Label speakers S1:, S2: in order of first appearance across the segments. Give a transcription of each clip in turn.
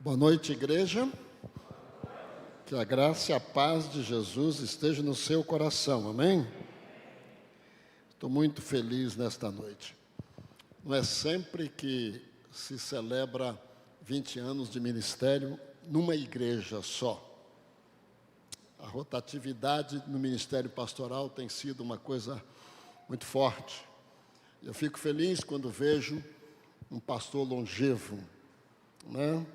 S1: Boa noite, igreja. Que a graça e a paz de Jesus estejam no seu coração, amém? Estou muito feliz nesta noite. Não é sempre que se celebra 20 anos de ministério numa igreja só. A rotatividade no ministério pastoral tem sido uma coisa muito forte. Eu fico feliz quando vejo um pastor longevo, né?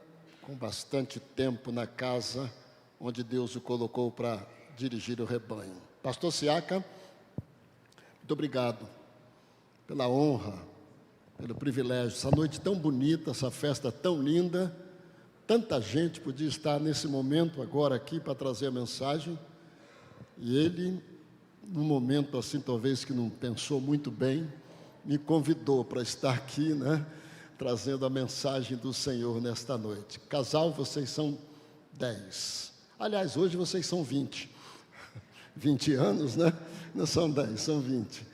S1: Com bastante tempo na casa onde Deus o colocou para dirigir o rebanho. Pastor Siaka, muito obrigado pela honra, pelo privilégio. Essa noite tão bonita, essa festa tão linda, tanta gente podia estar nesse momento agora aqui para trazer a mensagem. E ele, num momento assim, talvez que não pensou muito bem, me convidou para estar aqui, né? Trazendo a mensagem do Senhor nesta noite. Casal, vocês são 10. Aliás, hoje vocês são 20. 20 anos, né? Não são 10, são 20.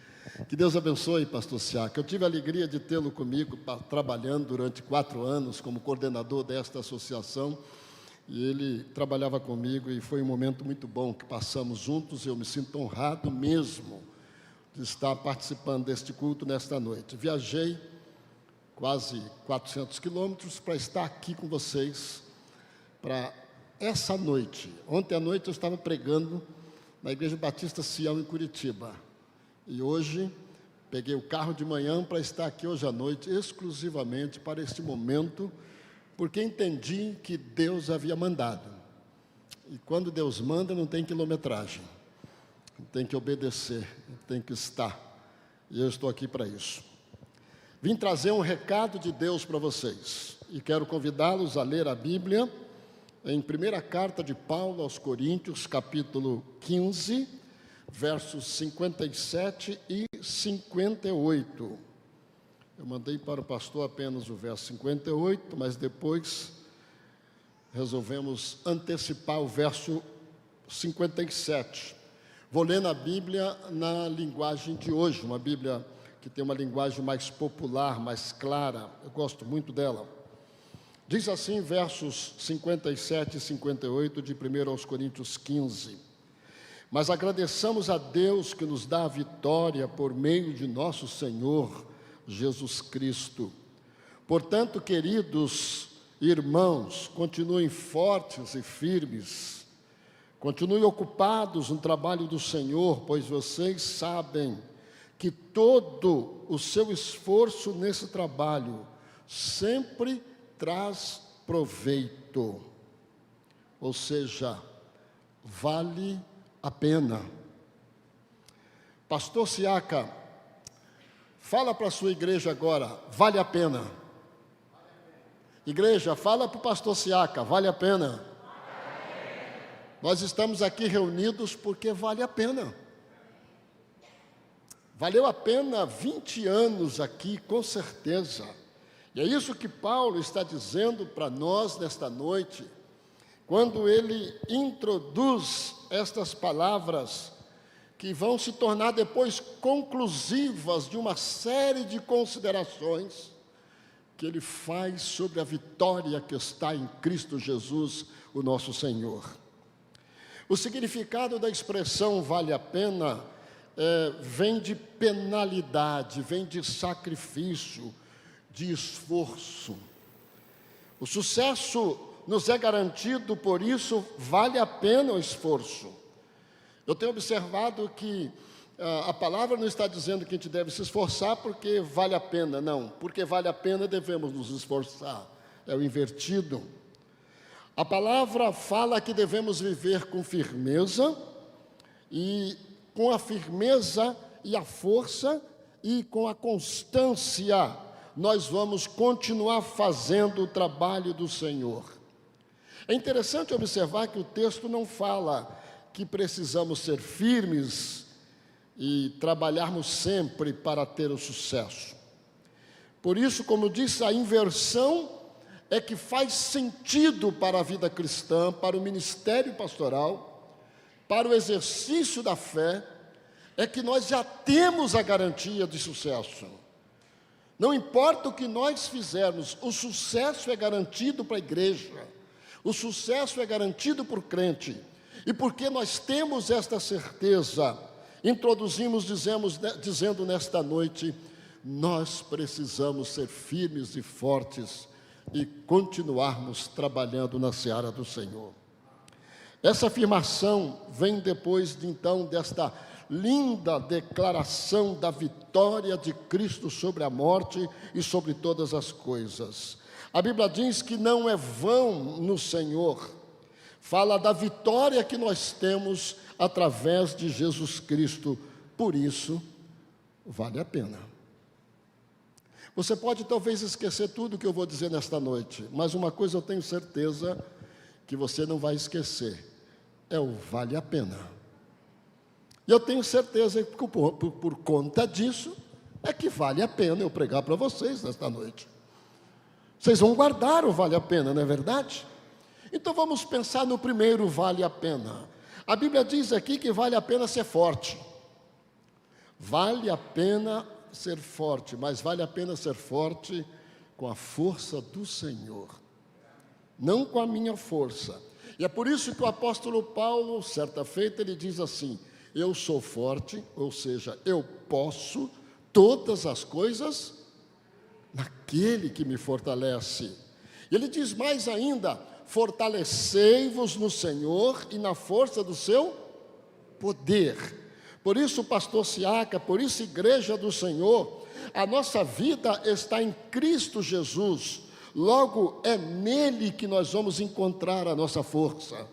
S1: Que Deus abençoe, pastor Siaka. Eu tive a alegria de tê-lo comigo, trabalhando durante 4 anos como coordenador desta associação. E ele trabalhava comigo e foi um momento muito bom que passamos juntos. Eu me sinto honrado mesmo de estar participando deste culto nesta noite. Viajei quase 400 quilômetros para estar aqui com vocês para essa noite. Ontem à noite eu estava pregando na Igreja Batista Sião, em Curitiba. E hoje peguei o carro de manhã para estar aqui hoje à noite, exclusivamente para este momento, porque entendi que Deus havia mandado. E quando Deus manda, não tem quilometragem. Tem que obedecer, tem que estar. E eu estou aqui para isso. Vim trazer um recado de Deus para vocês e quero convidá-los a ler a Bíblia em primeira carta de Paulo aos Coríntios, capítulo 15, versos 57 e 58. Eu mandei para o pastor apenas o verso 58, mas depois resolvemos antecipar o verso 57. Vou ler na Bíblia na linguagem de hoje, uma Bíblia que tem uma linguagem mais popular, mais clara. Eu gosto muito dela. Diz assim, versos 57 e 58 de 1 aos Coríntios 15. Mas agradeçamos a Deus que nos dá a vitória por meio de nosso Senhor Jesus Cristo. Portanto, queridos irmãos, continuem fortes e firmes. Continuem ocupados no trabalho do Senhor, pois vocês sabem que todo o seu esforço nesse trabalho sempre traz proveito, ou seja, vale a pena. Pastor Siaka, fala para a sua igreja agora, vale a pena. Igreja, fala para o pastor Siaka, vale a pena. Nós estamos aqui reunidos porque vale a pena. Valeu a pena 20 anos aqui, com certeza. E é isso que Paulo está dizendo para nós nesta noite, quando ele introduz estas palavras, que vão se tornar depois conclusivas de uma série de considerações que ele faz sobre a vitória que está em Cristo Jesus, o nosso Senhor. O significado da expressão vale a pena vem de penalidade, vem de sacrifício, de esforço. O sucesso nos é garantido, por isso vale a pena o esforço. Eu tenho observado que a palavra não está dizendo que a gente deve se esforçar porque vale a pena, não. Porque vale a pena devemos nos esforçar. É o invertido. A palavra fala que devemos viver com firmeza e com a firmeza e a força e com a constância, nós vamos continuar fazendo o trabalho do Senhor. É interessante observar que o texto não fala que precisamos ser firmes e trabalharmos sempre para ter o sucesso. Por isso, como disse, a inversão é que faz sentido para a vida cristã, para o ministério pastoral, para o exercício da fé, é que nós já temos a garantia de sucesso. Não importa o que nós fizermos, o sucesso é garantido para a igreja, o sucesso é garantido para o crente. E porque nós temos esta certeza, introduzimos, dizendo nesta noite, nós precisamos ser firmes e fortes e continuarmos trabalhando na seara do Senhor. Essa afirmação vem depois desta linda declaração da vitória de Cristo sobre a morte e sobre todas as coisas. A Bíblia diz que não é vão no Senhor, fala da vitória que nós temos através de Jesus Cristo, por isso vale a pena. Você pode talvez esquecer tudo que eu vou dizer nesta noite, mas uma coisa eu tenho certeza que você não vai esquecer, é o vale a pena. E eu tenho certeza que por conta disso, é que vale a pena eu pregar para vocês nesta noite. Vocês vão guardar o vale a pena, não é verdade? Então vamos pensar no primeiro vale a pena. A Bíblia diz aqui que vale a pena ser forte. Vale a pena ser forte, mas vale a pena ser forte com a força do Senhor, não com a minha força. E é por isso que o apóstolo Paulo, certa feita, ele diz assim: eu sou forte, ou seja, eu posso todas as coisas naquele que me fortalece. E ele diz mais ainda: fortalecei-vos no Senhor e na força do seu poder. Por isso, pastor Siaka, por isso, igreja do Senhor, a nossa vida está em Cristo Jesus. Logo, é nele que nós vamos encontrar a nossa força.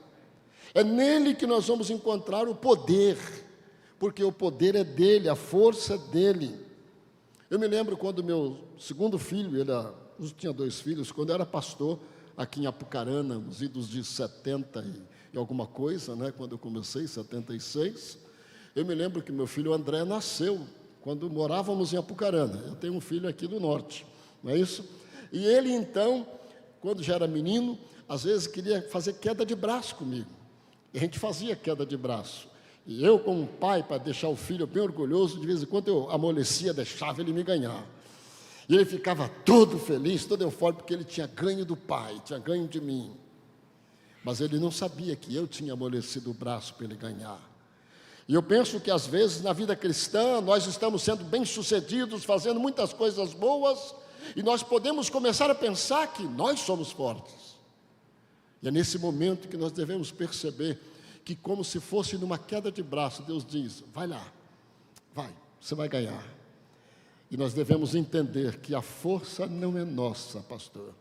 S1: É nele que nós vamos encontrar o poder, porque o poder é dele, a força é dele. Eu me lembro quando meu segundo filho, eu tinha 2 filhos, quando eu era pastor aqui em Apucarana, nos idos de 70 e alguma coisa, né, quando eu comecei, 76, eu me lembro que meu filho André nasceu quando morávamos em Apucarana. Eu tenho um filho aqui do norte, não é isso? E ele então, quando já era menino, às vezes queria fazer queda de braço comigo. E a gente fazia queda de braço. E eu, como pai, para deixar o filho bem orgulhoso, de vez em quando eu amolecia, deixava ele me ganhar. E ele ficava todo feliz, todo eufórico, porque ele tinha ganho do pai, tinha ganho de mim. Mas ele não sabia que eu tinha amolecido o braço para ele ganhar. E eu penso que às vezes na vida cristã nós estamos sendo bem-sucedidos, fazendo muitas coisas boas, e nós podemos começar a pensar que nós somos fortes. E é nesse momento que nós devemos perceber que, como se fosse numa queda de braço, Deus diz: vai lá, vai, você vai ganhar. E nós devemos entender que a força não é nossa, pastor,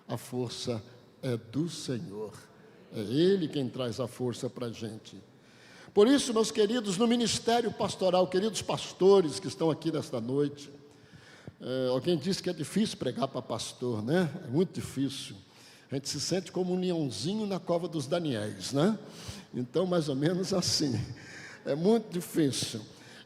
S1: a força é do Senhor, é Ele quem traz a força para a gente. Por isso, meus queridos, no ministério pastoral, queridos pastores que estão aqui nesta noite, alguém disse que é difícil pregar para pastor, né? É muito difícil. A gente se sente como um leãozinho na cova dos Daniéis, né? Então, mais ou menos assim, é muito difícil.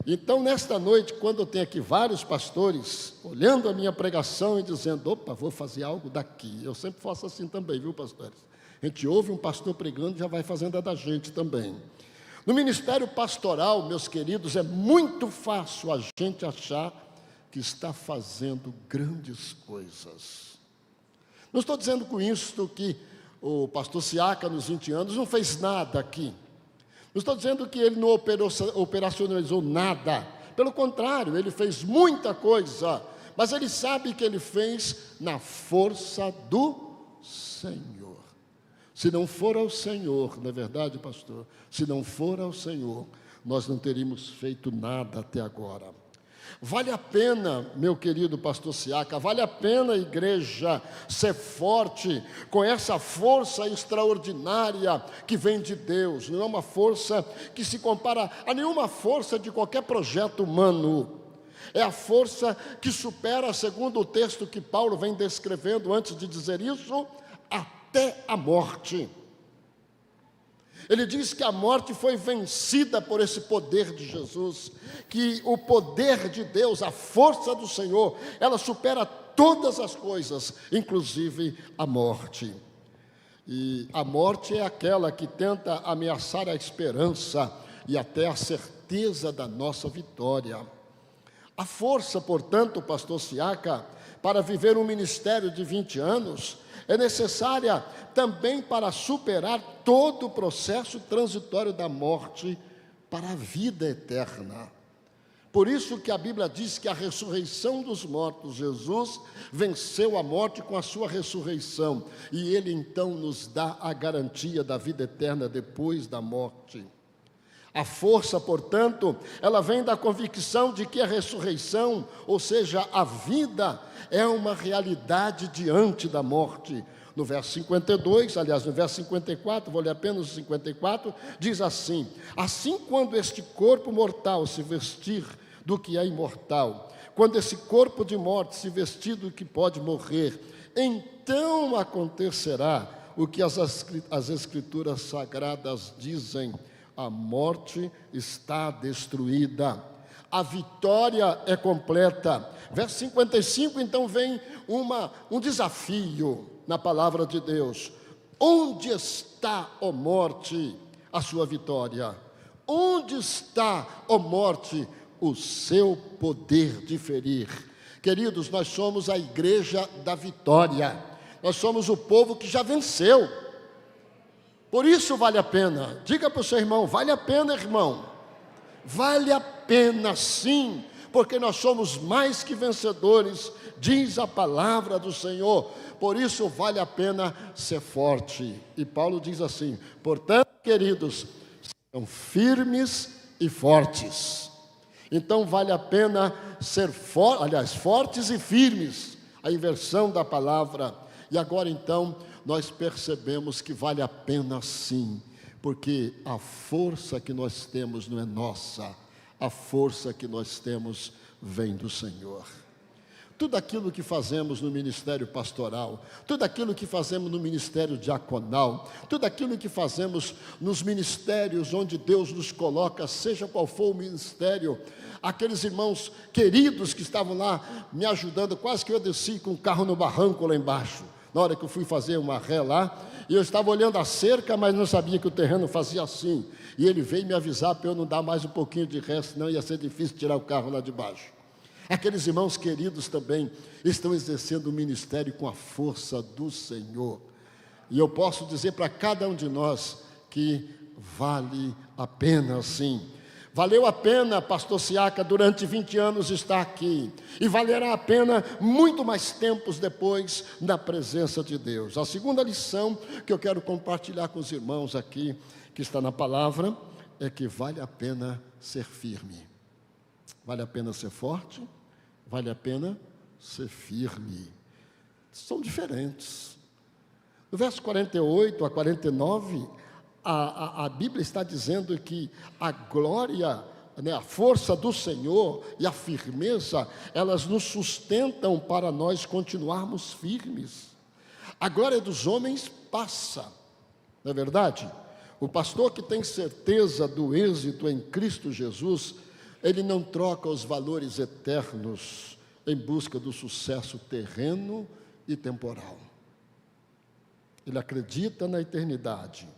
S1: Então, nesta noite, quando eu tenho aqui vários pastores, olhando a minha pregação e dizendo: opa, vou fazer algo daqui. Eu sempre faço assim também, viu, pastores? A gente ouve um pastor pregando e já vai fazendo a da gente também. No ministério pastoral, meus queridos, é muito fácil a gente achar que está fazendo grandes coisas. Não estou dizendo com isso que o pastor Siaka, nos 20 anos, não fez nada aqui. Não estou dizendo que ele não operacionalizou nada. Pelo contrário, ele fez muita coisa. Mas ele sabe que ele fez na força do Senhor. Se não for ao Senhor, não é verdade, pastor? Se não for ao Senhor, nós não teríamos feito nada até agora. Vale a pena, meu querido pastor Siaka, vale a pena, igreja, ser forte com essa força extraordinária que vem de Deus. Não é uma força que se compara a nenhuma força de qualquer projeto humano. É a força que supera, segundo o texto que Paulo vem descrevendo antes de dizer isso, até a morte. Ele diz que a morte foi vencida por esse poder de Jesus, que o poder de Deus, a força do Senhor, ela supera todas as coisas, inclusive a morte. E a morte é aquela que tenta ameaçar a esperança e até a certeza da nossa vitória. A força, portanto, pastor Siaka, para viver um ministério de 20 anos, é necessária também para superar todo o processo transitório da morte para a vida eterna. Por isso que a Bíblia diz que a ressurreição dos mortos, Jesus venceu a morte com a sua ressurreição, e Ele então nos dá a garantia da vida eterna depois da morte. A força, portanto, ela vem da convicção de que a ressurreição, ou seja, a vida, é uma realidade diante da morte. No verso 52, aliás, no verso 54, vou ler apenas o 54, diz assim: assim quando este corpo mortal se vestir do que é imortal, quando esse corpo de morte se vestir do que pode morrer, então acontecerá o que as Escrituras Sagradas dizem: a morte está destruída, a vitória é completa. Verso 55, então, vem um desafio na palavra de Deus. Onde está, ó morte, a sua vitória? Onde está, ó morte, o seu poder de ferir? Queridos, nós somos a igreja da vitória. Nós somos o povo que já venceu. Por isso vale a pena. Diga para o seu irmão: vale a pena, irmão. Vale a pena sim, porque nós somos mais que vencedores, diz a palavra do Senhor. Por isso vale a pena ser forte. E Paulo diz assim: portanto, queridos, sejam firmes e fortes. Então vale a pena ser fortes e firmes, a inversão da palavra. E agora então nós percebemos que vale a pena sim, porque a força que nós temos não é nossa, a força que nós temos vem do Senhor. Tudo aquilo que fazemos no ministério pastoral, tudo aquilo que fazemos no ministério diaconal, tudo aquilo que fazemos nos ministérios onde Deus nos coloca, seja qual for o ministério, aqueles irmãos queridos que estavam lá me ajudando, quase que eu desci com o carro no barranco lá embaixo, na hora que eu fui fazer uma ré lá, e eu estava olhando a cerca, mas não sabia que o terreno fazia assim, e ele veio me avisar para eu não dar mais um pouquinho de ré, senão ia ser difícil tirar o carro lá de baixo. Aqueles irmãos queridos também estão exercendo o ministério com a força do Senhor. E eu posso dizer para cada um de nós que vale a pena sim. Valeu a pena, pastor Siaka, durante 20 anos estar aqui. E valerá a pena muito mais tempos depois na presença de Deus. A segunda lição que eu quero compartilhar com os irmãos aqui, que está na palavra, é que vale a pena ser firme. Vale a pena ser forte. Vale a pena ser firme. São diferentes. No verso 48 a 49, a Bíblia está dizendo que a glória, a força do Senhor e a firmeza, elas nos sustentam para nós continuarmos firmes. A glória dos homens passa, não é verdade? O pastor que tem certeza do êxito em Cristo Jesus, ele não troca os valores eternos em busca do sucesso terreno e temporal. Ele acredita na eternidade.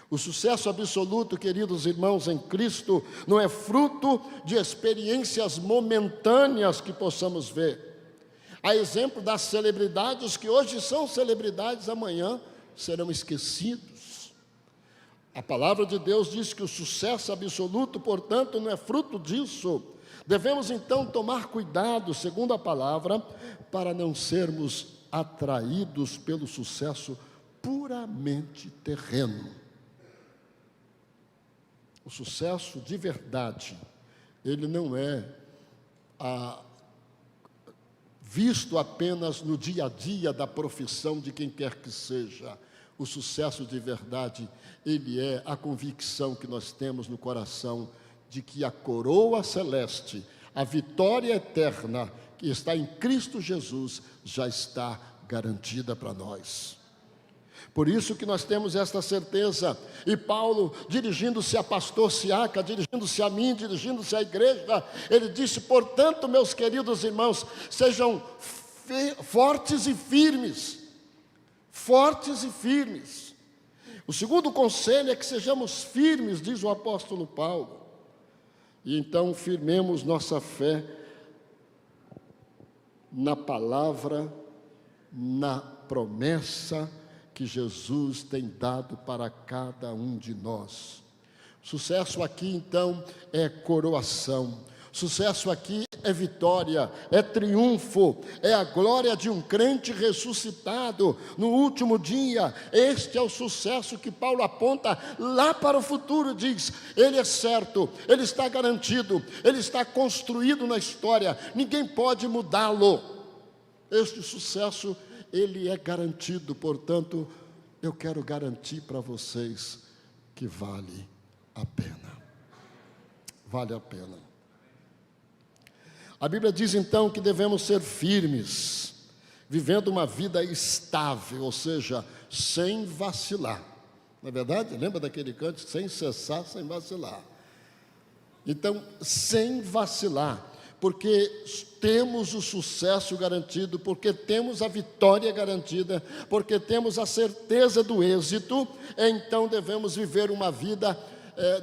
S1: O sucesso absoluto, queridos irmãos, em Cristo, não é fruto de experiências momentâneas que possamos ver. A exemplo das celebridades que hoje são celebridades, amanhã serão esquecidos. A palavra de Deus diz que o sucesso absoluto, portanto, não é fruto disso. Devemos então tomar cuidado, segundo a palavra, para não sermos atraídos pelo sucesso puramente terreno. O sucesso de verdade, ele não é visto apenas no dia a dia da profissão de quem quer que seja. O sucesso de verdade, ele é a convicção que nós temos no coração de que a coroa celeste, a vitória eterna que está em Cristo Jesus, já está garantida para nós. Por isso que nós temos esta certeza. E Paulo, dirigindo-se a pastor Siaka, dirigindo-se a mim, dirigindo-se à igreja, ele disse: portanto, meus queridos irmãos, sejam fortes e firmes. Fortes e firmes. O segundo conselho é que sejamos firmes, diz o apóstolo Paulo. E então firmemos nossa fé na palavra, na promessa que Jesus tem dado para cada um de nós. Sucesso aqui, então, é coroação. Sucesso aqui é vitória, é triunfo, é a glória de um crente ressuscitado no último dia. Este é o sucesso que Paulo aponta lá para o futuro, diz, ele é certo, ele está garantido, ele está construído na história, ninguém pode mudá-lo. Este sucesso, ele é garantido, portanto, eu quero garantir para vocês que vale a pena. Vale a pena. A Bíblia diz então que devemos ser firmes, vivendo uma vida estável, ou seja, sem vacilar. Não é verdade? Lembra daquele canto? Sem cessar, sem vacilar. Então, sem vacilar, porque temos o sucesso garantido, porque temos a vitória garantida, porque temos a certeza do êxito, então devemos viver uma vida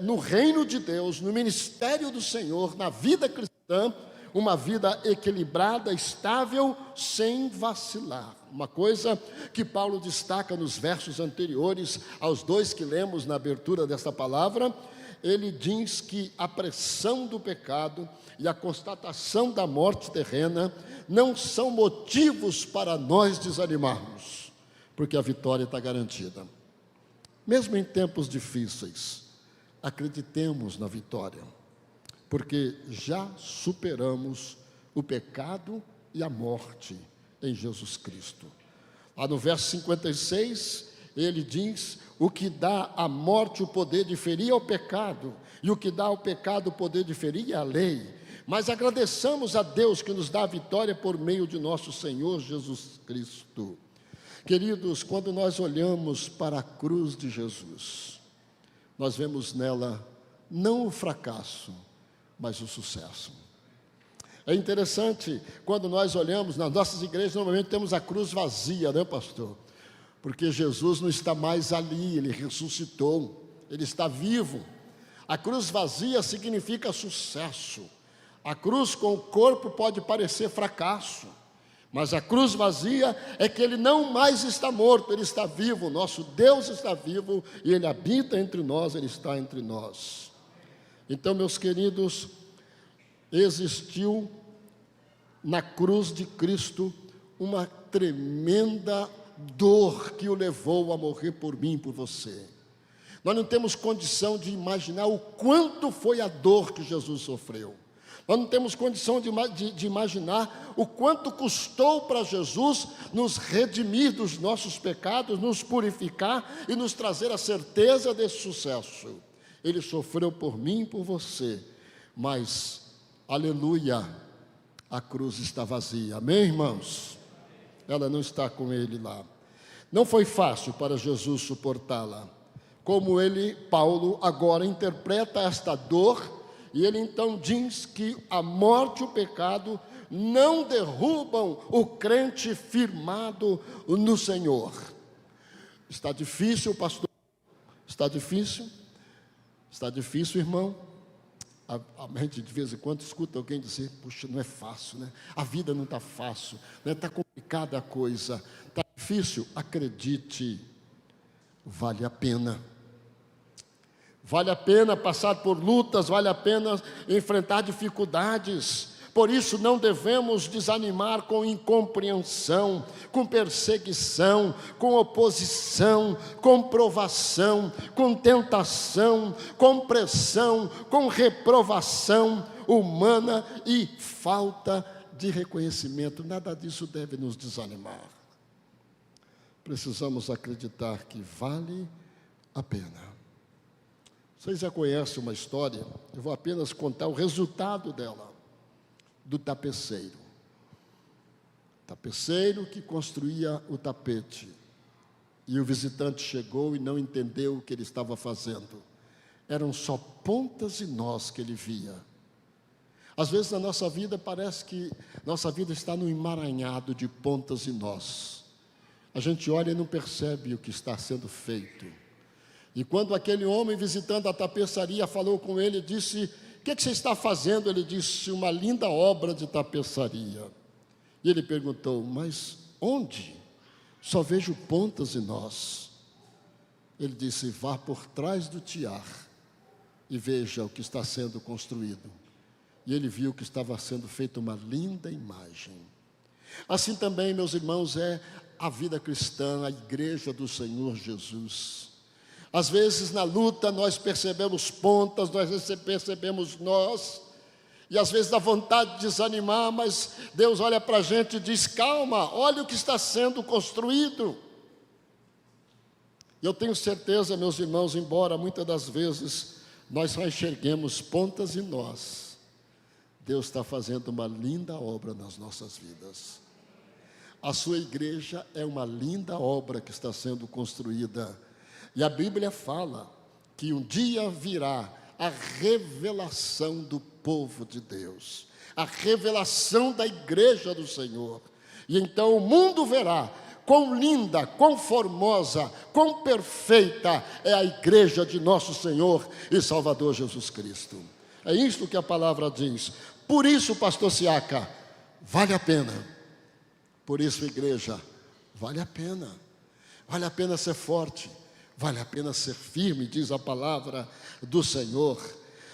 S1: no reino de Deus, no ministério do Senhor, na vida cristã, uma vida equilibrada, estável, sem vacilar. Uma coisa que Paulo destaca nos versos anteriores aos 2 que lemos na abertura desta palavra, ele diz que a pressão do pecado e a constatação da morte terrena não são motivos para nós desanimarmos, porque a vitória está garantida. Mesmo em tempos difíceis, acreditemos na vitória, porque já superamos o pecado e a morte em Jesus Cristo. Lá no verso 56, ele diz, o que dá à morte o poder de ferir é o pecado, e o que dá ao pecado o poder de ferir é a lei. Mas agradeçamos a Deus que nos dá a vitória por meio de nosso Senhor Jesus Cristo. Queridos, quando nós olhamos para a cruz de Jesus, nós vemos nela não o fracasso, mas o sucesso. É interessante, quando nós olhamos, nas nossas igrejas, normalmente temos a cruz vazia, né, pastor? Porque Jesus não está mais ali, ele ressuscitou, ele está vivo. A cruz vazia significa sucesso. A cruz com o corpo pode parecer fracasso, mas a cruz vazia é que ele não mais está morto, ele está vivo, nosso Deus está vivo e ele habita entre nós, ele está entre nós. Então, meus queridos, existiu na cruz de Cristo uma tremenda dor que o levou a morrer por mim e por você. Nós não temos condição de imaginar o quanto foi a dor que Jesus sofreu. Nós não temos condição de imaginar o quanto custou para Jesus nos redimir dos nossos pecados, nos purificar e nos trazer a certeza desse sucesso. Ele sofreu por mim e por você, mas, aleluia, a cruz está vazia. Amém, irmãos? Ela não está com ele lá. Não foi fácil para Jesus suportá-la. Como Paulo, agora interpreta esta dor, e ele então diz que a morte e o pecado não derrubam o crente firmado no Senhor. Está difícil, pastor? Está difícil? Está difícil, irmão? A gente de vez em quando escuta alguém dizer, puxa, não é fácil, né? A vida não está fácil, né? Está complicada a coisa, está difícil. Acredite, vale a pena. Vale a pena passar por lutas, vale a pena enfrentar dificuldades. Por isso não devemos desanimar com incompreensão, com perseguição, com oposição, com provação, com tentação, com pressão, com reprovação humana e falta de reconhecimento. Nada disso deve nos desanimar. Precisamos acreditar que vale a pena. Vocês já conhecem uma história, eu vou apenas contar o resultado dela, do tapeceiro. Tapeceiro que construía o tapete. E o visitante chegou e não entendeu o que ele estava fazendo. Eram só pontas e nós que ele via. Às vezes na nossa vida parece que nossa vida está num emaranhado de pontas e nós. A gente olha e não percebe o que está sendo feito. E quando aquele homem visitando a tapeçaria falou com ele, disse, o que você está fazendo? Ele disse, uma linda obra de tapeçaria. E ele perguntou: mas onde? Só vejo pontas em nós. Ele disse: vá por trás do tiar e veja o que está sendo construído. E ele viu que estava sendo feita uma linda imagem. Assim também, meus irmãos, é a vida cristã, a igreja do Senhor Jesus. Às vezes na luta nós percebemos pontas, nós percebemos nós, e às vezes dá vontade de desanimar, mas Deus olha para a gente e diz: calma, olha o que está sendo construído. E eu tenho certeza, meus irmãos, embora muitas das vezes nós só enxerguemos pontas em nós, Deus está fazendo uma linda obra nas nossas vidas. A sua igreja é uma linda obra que está sendo construída. E a Bíblia fala que um dia virá a revelação do povo de Deus, a revelação da igreja do Senhor. E então o mundo verá quão linda, quão formosa, quão perfeita é a igreja de nosso Senhor e Salvador Jesus Cristo. É isto que a palavra diz. Por isso, pastor Siaka, vale a pena. Por isso, igreja, vale a pena. Vale a pena ser forte. Vale a pena ser firme, diz a palavra do Senhor.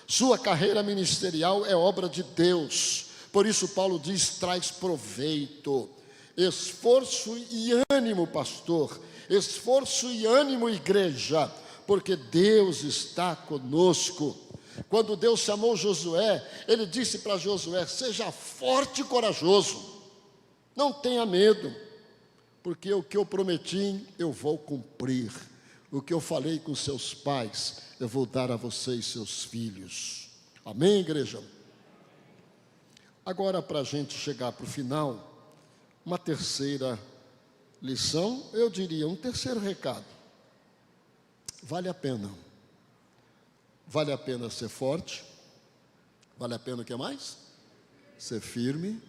S1: Sua carreira ministerial é obra de Deus. Por isso Paulo diz: traz proveito. Esforço e ânimo, pastor. Esforço e ânimo, igreja. Porque Deus está conosco. Quando Deus chamou Josué, Ele disse para Josué: seja forte e corajoso. Não tenha medo. Porque o que eu prometi, eu vou cumprir. O que eu falei com seus pais, eu vou dar a vocês, seus filhos. Amém, igreja? Agora, para a gente chegar para o final, uma terceira lição, eu diria, um terceiro recado. Vale a pena. Vale a pena ser forte. Vale a pena o que mais? Ser firme.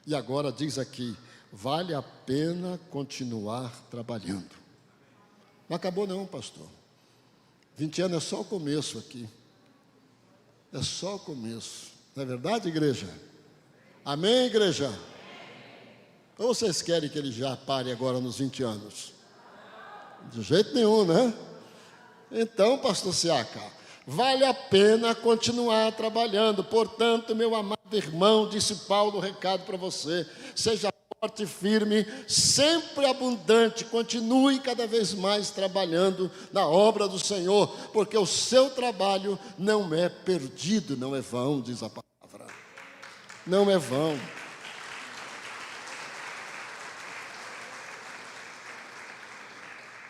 S1: E agora diz aqui, vale a pena continuar trabalhando. Não acabou não, pastor. 20 anos é só o começo aqui. É só o começo. Não é verdade, igreja? Amém, igreja? Ou vocês querem que ele já pare agora nos 20 anos? De jeito nenhum, né? Então, pastor Siaka, vale a pena continuar trabalhando. Portanto, meu amado irmão, disse Paulo, recado para você: seja forte e firme, sempre abundante, continue cada vez mais trabalhando na obra do Senhor, porque o seu trabalho não é perdido, não é vão, diz a palavra. Não é vão.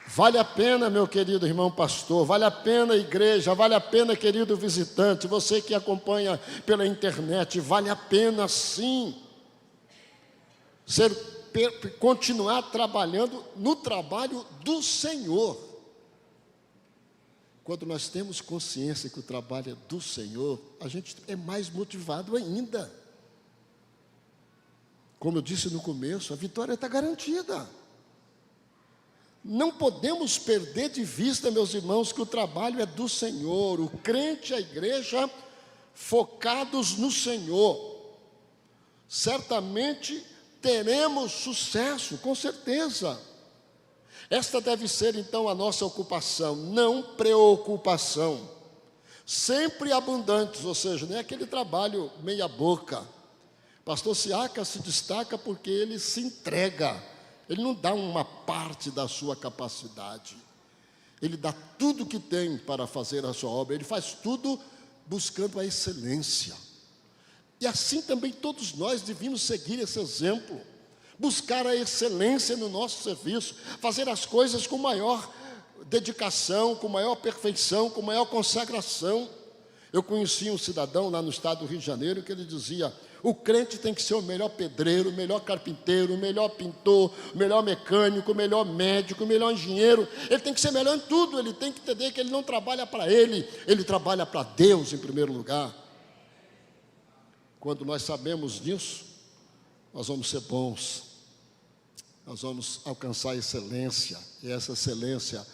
S1: Vale a pena, meu querido irmão pastor, vale a pena, igreja, vale a pena, querido visitante, você que acompanha pela internet, vale a pena sim, continuar trabalhando no trabalho do Senhor. Quando nós temos consciência que o trabalho é do Senhor, a gente é mais motivado ainda. Como eu disse no começo, a vitória está garantida. Não podemos perder de vista, meus irmãos, que o trabalho é do Senhor. O crente e a igreja focados no Senhor. Certamente teremos sucesso, com certeza. Esta deve ser então a nossa ocupação, não preocupação. Sempre abundantes, ou seja, não é aquele trabalho meia boca. Pastor Siaka se destaca porque ele se entrega. Ele não dá uma parte da sua capacidade. Ele dá tudo que tem para fazer a sua obra. Ele faz tudo buscando a excelência. E assim também todos nós devíamos seguir esse exemplo. Buscar a excelência no nosso serviço. Fazer as coisas com maior dedicação, com maior perfeição, com maior consagração. Eu conheci um cidadão lá no estado do Rio de Janeiro que ele dizia: o crente tem que ser o melhor pedreiro, o melhor carpinteiro, o melhor pintor, o melhor mecânico, o melhor médico, o melhor engenheiro. Ele tem que ser melhor em tudo. Ele tem que entender que ele não trabalha para ele trabalha para Deus em primeiro lugar. Quando nós sabemos disso, nós vamos ser bons. Nós vamos alcançar a excelência. E essa excelência,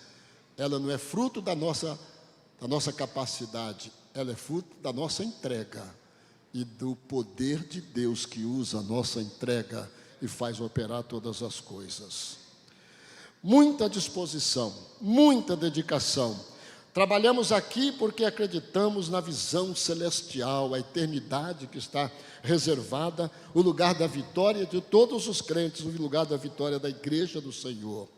S1: ela não é fruto da nossa capacidade. Ela é fruto da nossa entrega e do poder de Deus que usa a nossa entrega e faz operar todas as coisas. Muita disposição, muita dedicação. Trabalhamos aqui porque acreditamos na visão celestial, a eternidade que está reservada, o lugar da vitória de todos os crentes, o lugar da vitória da igreja do Senhor.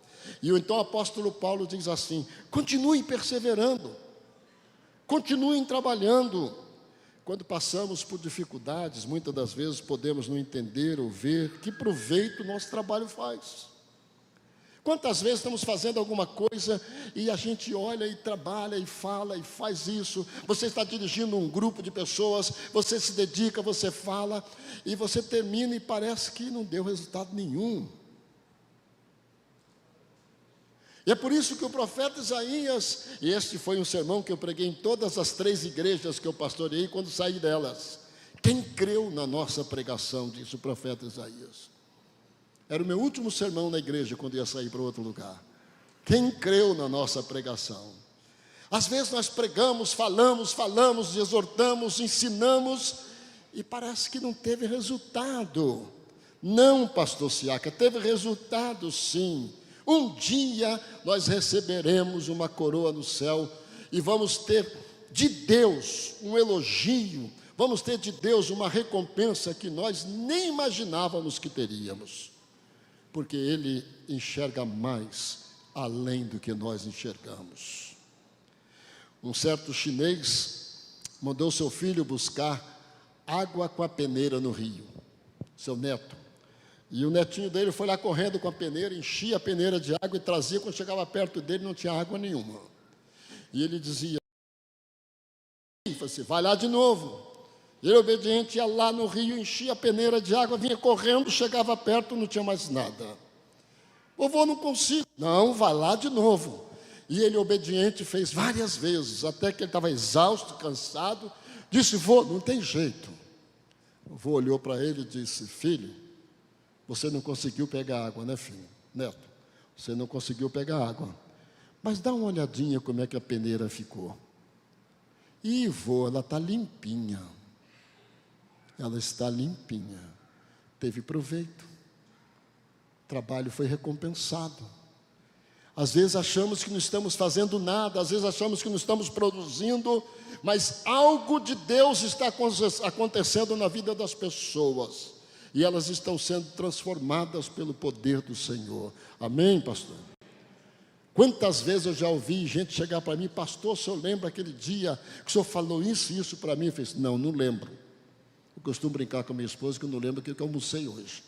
S1: E então o apóstolo Paulo diz assim: continuem perseverando, continuem trabalhando. Quando passamos por dificuldades, muitas das vezes podemos não entender ou ver que proveito o nosso trabalho faz. Quantas vezes estamos fazendo alguma coisa e a gente olha e trabalha e fala e faz isso. Você está dirigindo um grupo de pessoas, você se dedica, você fala e você termina e parece que não deu resultado nenhum. E é por isso que o profeta Isaías, e este foi um sermão que eu preguei em todas as 3 igrejas que eu pastoreei quando saí delas. Quem creu na nossa pregação, disse o profeta Isaías. Era o meu último sermão na igreja quando ia sair para outro lugar. Quem creu na nossa pregação? Às vezes nós pregamos, falamos, exortamos, ensinamos e parece que não teve resultado. Não, pastor Siaka, teve resultado sim. Um dia nós receberemos uma coroa no céu e vamos ter de Deus um elogio, vamos ter de Deus uma recompensa que nós nem imaginávamos que teríamos. Porque Ele enxerga mais além do que nós enxergamos. Um certo chinês mandou seu filho buscar água com a peneira no rio, seu neto. E o netinho dele foi lá correndo com a peneira, enchia a peneira de água e trazia. Quando chegava perto dele não tinha água nenhuma. E ele dizia, vai lá de novo. Ele, obediente, ia lá no rio, enchia a peneira de água, vinha correndo, chegava perto, não tinha mais nada. Vovô, não consigo. Não, vai lá de novo. E ele, obediente, fez várias vezes, até que ele estava exausto, cansado. Disse, vô, não tem jeito. O vô olhou para ele e disse, filho, você não conseguiu pegar água, né, filho? Neto, você não conseguiu pegar água. Mas dá uma olhadinha como é que a peneira ficou. Ih, vô, ela está limpinha. Ela está limpinha, teve proveito, o trabalho foi recompensado. Às vezes achamos que não estamos fazendo nada, às vezes achamos que não estamos produzindo, mas algo de Deus está acontecendo na vida das pessoas, e elas estão sendo transformadas pelo poder do Senhor. Amém, pastor? Quantas vezes eu já ouvi gente chegar para mim, pastor, o senhor lembra aquele dia que o senhor falou isso e isso para mim? Eu falei, não lembro. Eu costumo brincar com a minha esposa que eu não lembro o que eu almocei hoje.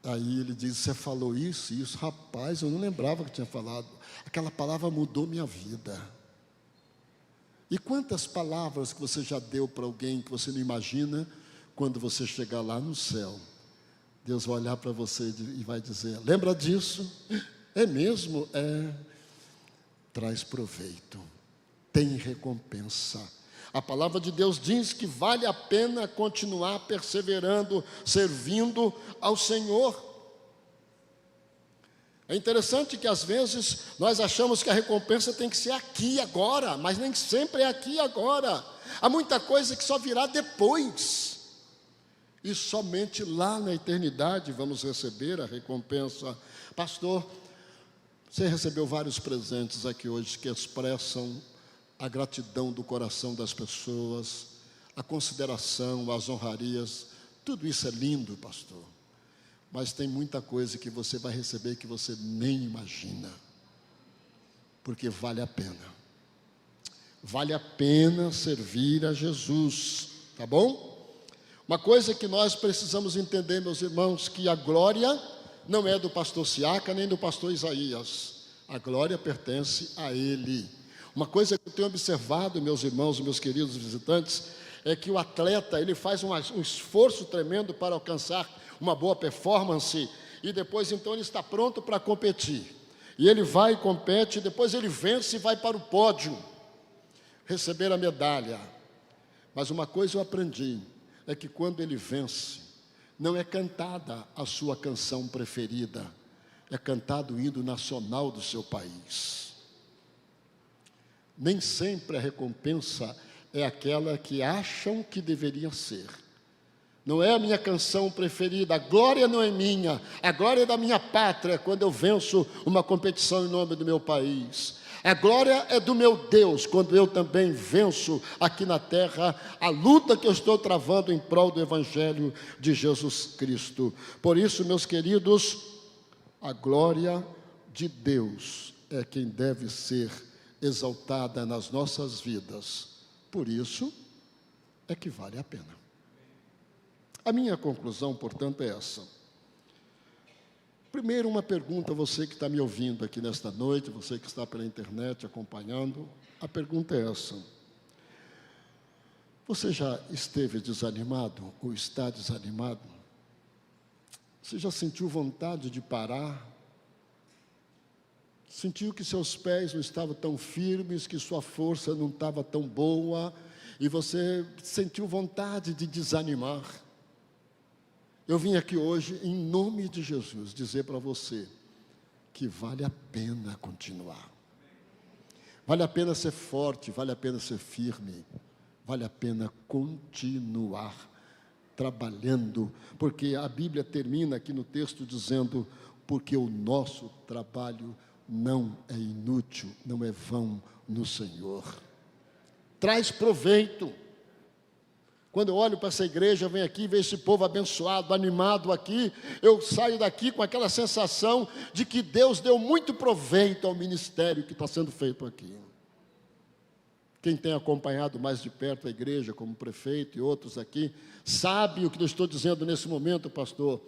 S1: Aí ele diz, você falou isso e isso? Rapaz, eu não lembrava que tinha falado. Aquela palavra mudou minha vida. E quantas palavras que você já deu para alguém que você não imagina, quando você chegar lá no céu, Deus vai olhar para você e vai dizer, lembra disso? É mesmo? É. Traz proveito, tem recompensa. A palavra de Deus diz que vale a pena continuar perseverando, servindo ao Senhor. É interessante que às vezes nós achamos que a recompensa tem que ser aqui e agora, mas nem sempre é aqui e agora. Há muita coisa que só virá depois. E somente lá na eternidade vamos receber a recompensa. Pastor, você recebeu vários presentes aqui hoje que expressam a gratidão do coração das pessoas, a consideração, as honrarias, tudo isso é lindo, pastor. Mas tem muita coisa que você vai receber que você nem imagina, porque vale a pena. Vale a pena servir a Jesus, tá bom? Uma coisa que nós precisamos entender, meus irmãos, que a glória não é do pastor Siaka nem do pastor Isaías, a glória pertence a Ele. Uma coisa que eu tenho observado, meus irmãos, meus queridos visitantes, é que o atleta, ele faz um esforço tremendo para alcançar uma boa performance, e depois então ele está pronto para competir. E ele vai e compete, depois ele vence e vai para o pódio, receber a medalha. Mas uma coisa eu aprendi, é que quando ele vence, não é cantada a sua canção preferida, é cantado o hino nacional do seu país. Nem sempre a recompensa é aquela que acham que deveria ser, Não é a minha canção preferida, a glória não é minha, a glória é da minha pátria, quando eu venço uma competição em nome do meu país. A glória é do meu Deus, quando eu também venço aqui na terra a luta que eu estou travando em prol do Evangelho de Jesus Cristo. Por isso, meus queridos, a glória de Deus é quem deve ser exaltada nas nossas vidas. Por isso é que vale a pena. A minha conclusão, portanto, é essa. Primeiro, uma pergunta a você que está me ouvindo aqui nesta noite, você que está pela internet acompanhando, a pergunta é essa. Você já esteve desanimado ou está desanimado? Você já sentiu vontade de parar? Sentiu que seus pés não estavam tão firmes, que sua força não estava tão boa, e você sentiu vontade de desanimar? Eu vim aqui hoje, em nome de Jesus, dizer para você que vale a pena continuar. Vale a pena ser forte, vale a pena ser firme, vale a pena continuar trabalhando, porque a Bíblia termina aqui no texto dizendo, porque o nosso trabalho não é inútil, não é vão no Senhor. Traz proveito. Quando eu olho para essa igreja, venho aqui, vejo esse povo abençoado, animado aqui, eu saio daqui com aquela sensação de que Deus deu muito proveito ao ministério que está sendo feito aqui. Quem tem acompanhado mais de perto a igreja, como prefeito e outros aqui, sabe o que eu estou dizendo nesse momento, pastor.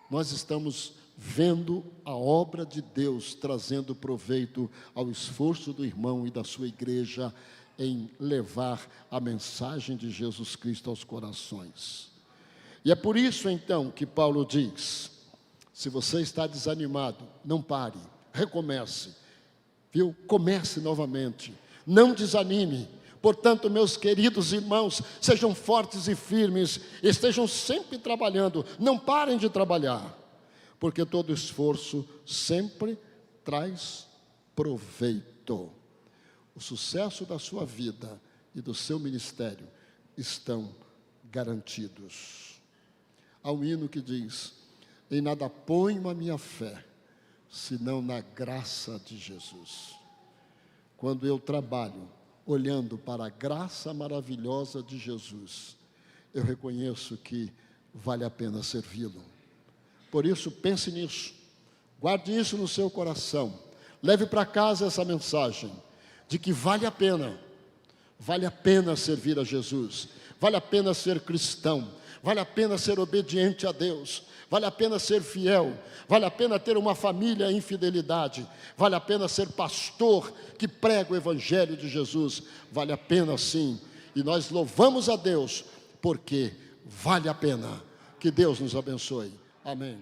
S1: Nós estamos vendo a obra de Deus trazendo proveito ao esforço do irmão e da sua igreja em levar a mensagem de Jesus Cristo aos corações. E é por isso então que Paulo diz, se você está desanimado, não pare, recomece, viu? Comece novamente, não desanime. Portanto, meus queridos irmãos, sejam fortes e firmes, estejam sempre trabalhando, não parem de trabalhar, porque todo esforço sempre traz proveito. O sucesso da sua vida e do seu ministério estão garantidos. Há um hino que diz, em nada ponho a minha fé, senão na graça de Jesus. Quando eu trabalho, olhando para a graça maravilhosa de Jesus, eu reconheço que vale a pena servi-lo. Por isso, pense nisso, guarde isso no seu coração, leve para casa essa mensagem, de que vale a pena servir a Jesus, vale a pena ser cristão, vale a pena ser obediente a Deus, vale a pena ser fiel, vale a pena ter uma família em fidelidade, vale a pena ser pastor que prega o Evangelho de Jesus, vale a pena sim, e nós louvamos a Deus, porque vale a pena. Que Deus nos abençoe. Amém.